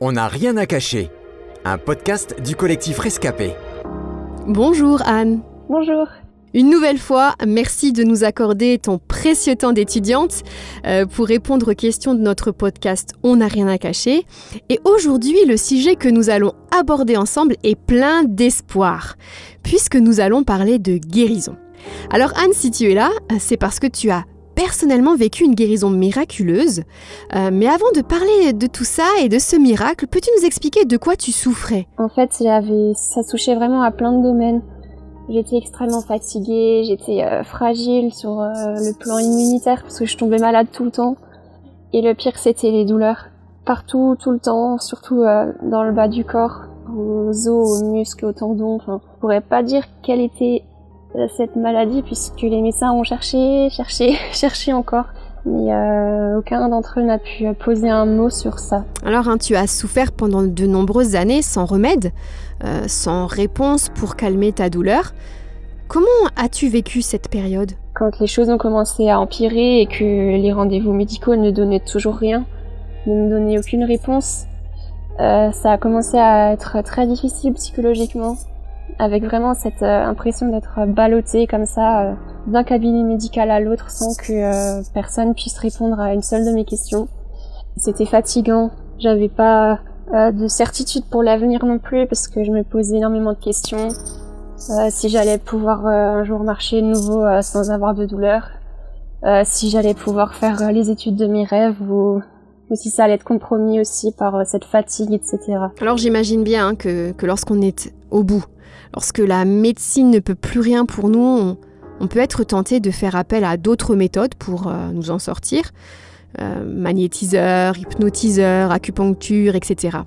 On n'a rien à cacher, un podcast du collectif Rescapé. Bonjour Anne. Bonjour. Une nouvelle fois, merci de nous accorder ton précieux temps d'étudiante pour répondre aux questions de notre podcast On n'a rien à cacher. Et aujourd'hui, le sujet que nous allons aborder ensemble est plein d'espoir, puisque nous allons parler de guérison. Alors Anne, si tu es là, c'est parce que tu as personnellement vécu une guérison miraculeuse. Mais avant de parler de tout ça et de ce miracle, peux-tu nous expliquer de quoi tu souffrais ? En fait, ça touchait vraiment à plein de domaines. J'étais extrêmement fatiguée, j'étais fragile sur le plan immunitaire parce que je tombais malade tout le temps. Et le pire, c'était les douleurs. Partout, tout le temps, surtout dans le bas du corps, aux os, aux muscles, aux tendons. Enfin, je pourrais pas dire quelle était cette maladie puisque les médecins ont cherché encore. Mais aucun d'entre eux n'a pu poser un mot sur ça. Alors, tu as souffert pendant de nombreuses années sans remède, sans réponse pour calmer ta douleur. Comment as-tu vécu cette période ? Quand les choses ont commencé à empirer et que les rendez-vous médicaux ne donnaient toujours rien, ne me donnaient aucune réponse, ça a commencé à être très difficile psychologiquement, avec vraiment cette impression d'être ballottée comme ça d'un cabinet médical à l'autre sans que personne puisse répondre à une seule de mes questions. C'était fatigant, j'avais pas de certitude pour l'avenir non plus parce que je me posais énormément de questions. Si j'allais pouvoir un jour marcher de nouveau sans avoir de douleur, si j'allais pouvoir faire les études de mes rêves ou si ça allait être compromis aussi par cette fatigue, etc. Alors j'imagine bien que lorsqu'on est au bout, lorsque la médecine ne peut plus rien pour nous, on peut être tenté de faire appel à d'autres méthodes pour nous en sortir. Magnétiseur, hypnotiseur, acupuncture, etc.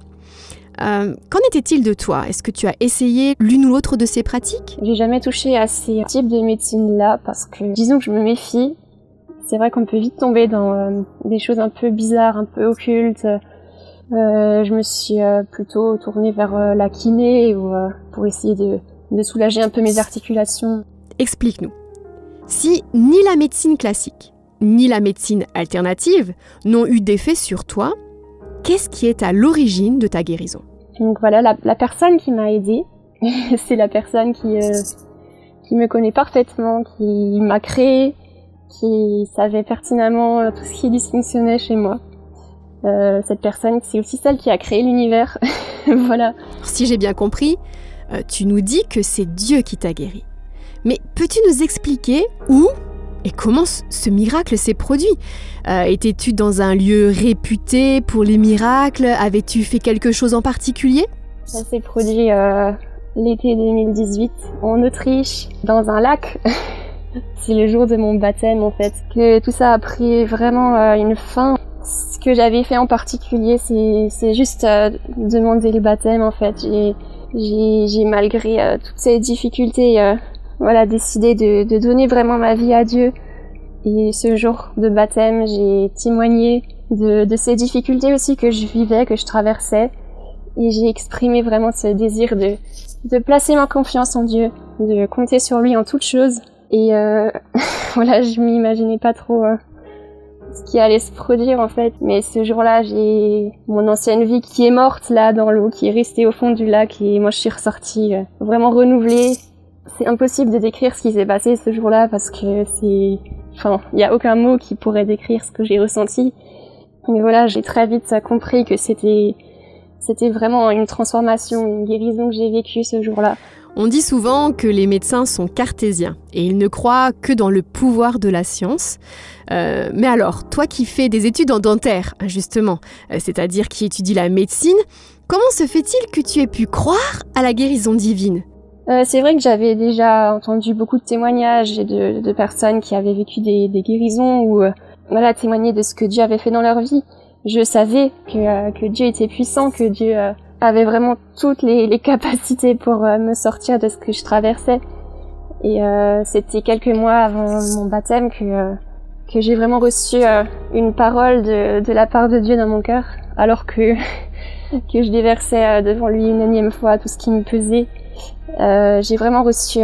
Qu'en était-il de toi ? Est-ce que tu as essayé l'une ou l'autre de ces pratiques ? J'ai jamais touché à ces types de médecine-là parce que, disons que je me méfie. C'est vrai qu'on peut vite tomber dans des choses un peu bizarres, un peu occultes. Je me suis plutôt tournée vers la kiné pour essayer de soulager un peu mes articulations. Explique-nous. Si ni la médecine classique, ni la médecine alternative n'ont eu d'effet sur toi, qu'est-ce qui est à l'origine de ta guérison ? Donc voilà, la personne qui m'a aidée, c'est la personne qui me connaît parfaitement, qui m'a créée, qui savait pertinemment tout ce qui dysfonctionnait chez moi. Cette personne, c'est aussi celle qui a créé l'univers. Voilà. Si j'ai bien compris, tu nous dis que c'est Dieu qui t'a guéri. Mais peux-tu nous expliquer où et comment ce miracle s'est produit ? Étais-tu dans un lieu réputé pour les miracles ? Avais-tu fait quelque chose en particulier ? Ça s'est produit l'été 2018 en Autriche, dans un lac. C'est le jour de mon baptême en fait, que tout ça a pris vraiment une fin. Ce que j'avais fait en particulier, c'est juste demander le baptême en fait. J'ai malgré toutes ces difficultés, décidé de donner vraiment ma vie à Dieu. Et ce jour de baptême, j'ai témoigné de ces difficultés aussi que je vivais, que je traversais. Et j'ai exprimé vraiment ce désir de placer ma confiance en Dieu, de compter sur lui en toutes choses. Et je m'imaginais pas trop ce qui allait se produire en fait. Mais ce jour-là, j'ai mon ancienne vie qui est morte là dans l'eau, qui est restée au fond du lac et moi je suis ressortie vraiment renouvelée. C'est impossible de décrire ce qui s'est passé ce jour-là parce que il y a aucun mot qui pourrait décrire ce que j'ai ressenti. Mais voilà, j'ai très vite compris que c'était vraiment une transformation, une guérison que j'ai vécue ce jour-là. On dit souvent que les médecins sont cartésiens et ils ne croient que dans le pouvoir de la science. Mais alors, toi qui fais des études en dentaire, justement, c'est-à-dire qui étudie la médecine, comment se fait-il que tu aies pu croire à la guérison divine ? C'est vrai que j'avais déjà entendu beaucoup de témoignages et de personnes qui avaient vécu des guérisons ou témoigner de ce que Dieu avait fait dans leur vie. Je savais que Dieu était puissant, que Dieu avait vraiment toutes les capacités pour me sortir de ce que je traversais. Et c'était quelques mois avant mon baptême que j'ai vraiment reçu une parole de la part de Dieu dans mon cœur, alors que je déversais devant lui une énième fois tout ce qui me pesait. J'ai vraiment reçu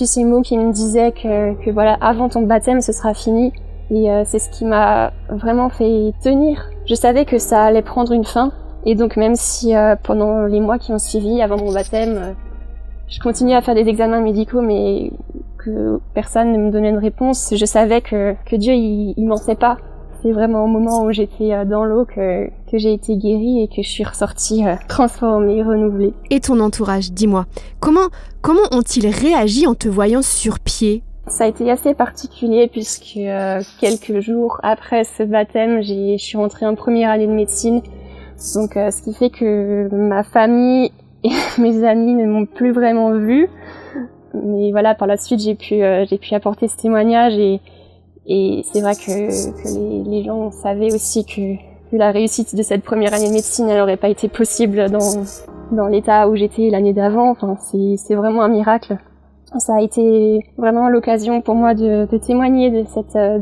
ces mots qui me disaient que voilà, avant ton baptême, ce sera fini. Et c'est ce qui m'a vraiment fait tenir. Je savais que ça allait prendre une fin, Et donc même si pendant les mois qui ont suivi, avant mon baptême, je continuais à faire des examens médicaux, mais que personne ne me donnait une réponse, je savais que Dieu, il mentait pas. C'est vraiment au moment où j'étais dans l'eau que j'ai été guérie et que je suis ressortie transformée, renouvelée. Et ton entourage, dis-moi, comment ont-ils réagi en te voyant sur pied ? Ça a été assez particulier puisque quelques jours après ce baptême, je suis rentrée en première année de médecine. Donc ce qui fait que ma famille et mes amis ne m'ont plus vraiment vue. Mais voilà, par la suite, j'ai pu apporter ce témoignage et c'est vrai que les gens savaient aussi que la réussite de cette première année de médecine, elle n'aurait pas été possible dans l'état où j'étais l'année d'avant. Enfin, c'est vraiment un miracle. Ça a été vraiment l'occasion pour moi de témoigner de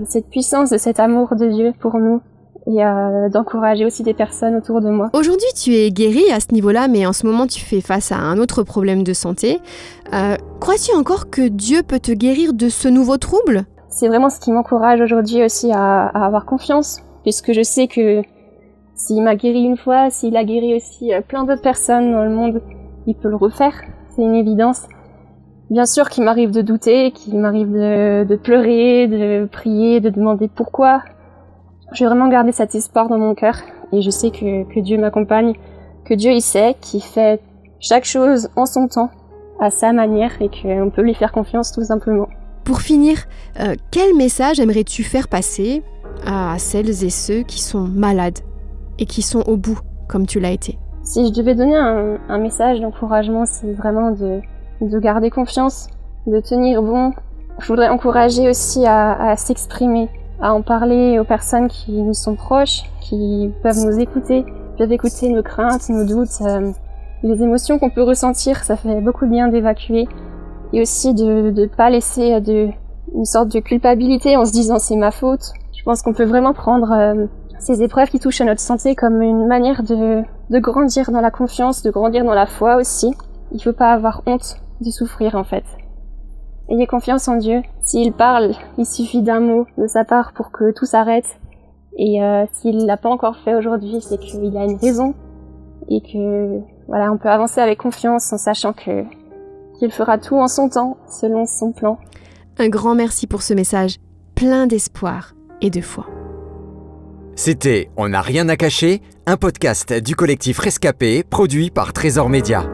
cette puissance, de cet amour de Dieu pour nous et d'encourager aussi des personnes autour de moi. Aujourd'hui, tu es guérie à ce niveau-là, mais en ce moment, tu fais face à un autre problème de santé. Crois-tu encore que Dieu peut te guérir de ce nouveau trouble ? C'est vraiment ce qui m'encourage aujourd'hui aussi à avoir confiance, puisque je sais que s'il m'a guéri une fois, s'il a guéri aussi plein d'autres personnes dans le monde, il peut le refaire, c'est une évidence. Bien sûr qu'il m'arrive de douter, qu'il m'arrive de pleurer, de prier, de demander pourquoi. Je vais vraiment garder cet espoir dans mon cœur et je sais que Dieu m'accompagne, que Dieu il sait, qu'il fait chaque chose en son temps, à sa manière et qu'on peut lui faire confiance tout simplement. Pour finir, quel message aimerais-tu faire passer à celles et ceux qui sont malades et qui sont au bout, comme tu l'as été ? Si je devais donner un message d'encouragement, c'est vraiment de garder confiance, de tenir bon. Je voudrais encourager aussi à s'exprimer, à en parler aux personnes qui nous sont proches, qui peuvent nous écouter, peuvent écouter nos craintes, nos doutes, les émotions qu'on peut ressentir. Ça fait beaucoup de bien d'évacuer. Et aussi de pas laisser une sorte de culpabilité en se disant c'est ma faute. Je pense qu'on peut vraiment prendre ces épreuves qui touchent à notre santé comme une manière de grandir dans la confiance, de grandir dans la foi aussi. Il faut pas avoir honte de souffrir en fait. Ayez confiance en Dieu. S'il parle, il suffit d'un mot de sa part pour que tout s'arrête. Et s'il l'a pas encore fait aujourd'hui, c'est qu'il a une raison. Et que voilà, on peut avancer avec confiance en sachant qu'il fera tout en son temps, selon son plan. Un grand merci pour ce message, plein d'espoir et de foi. C'était On n'a rien à cacher, un podcast du collectif Rescapé, produit par Trésor Média.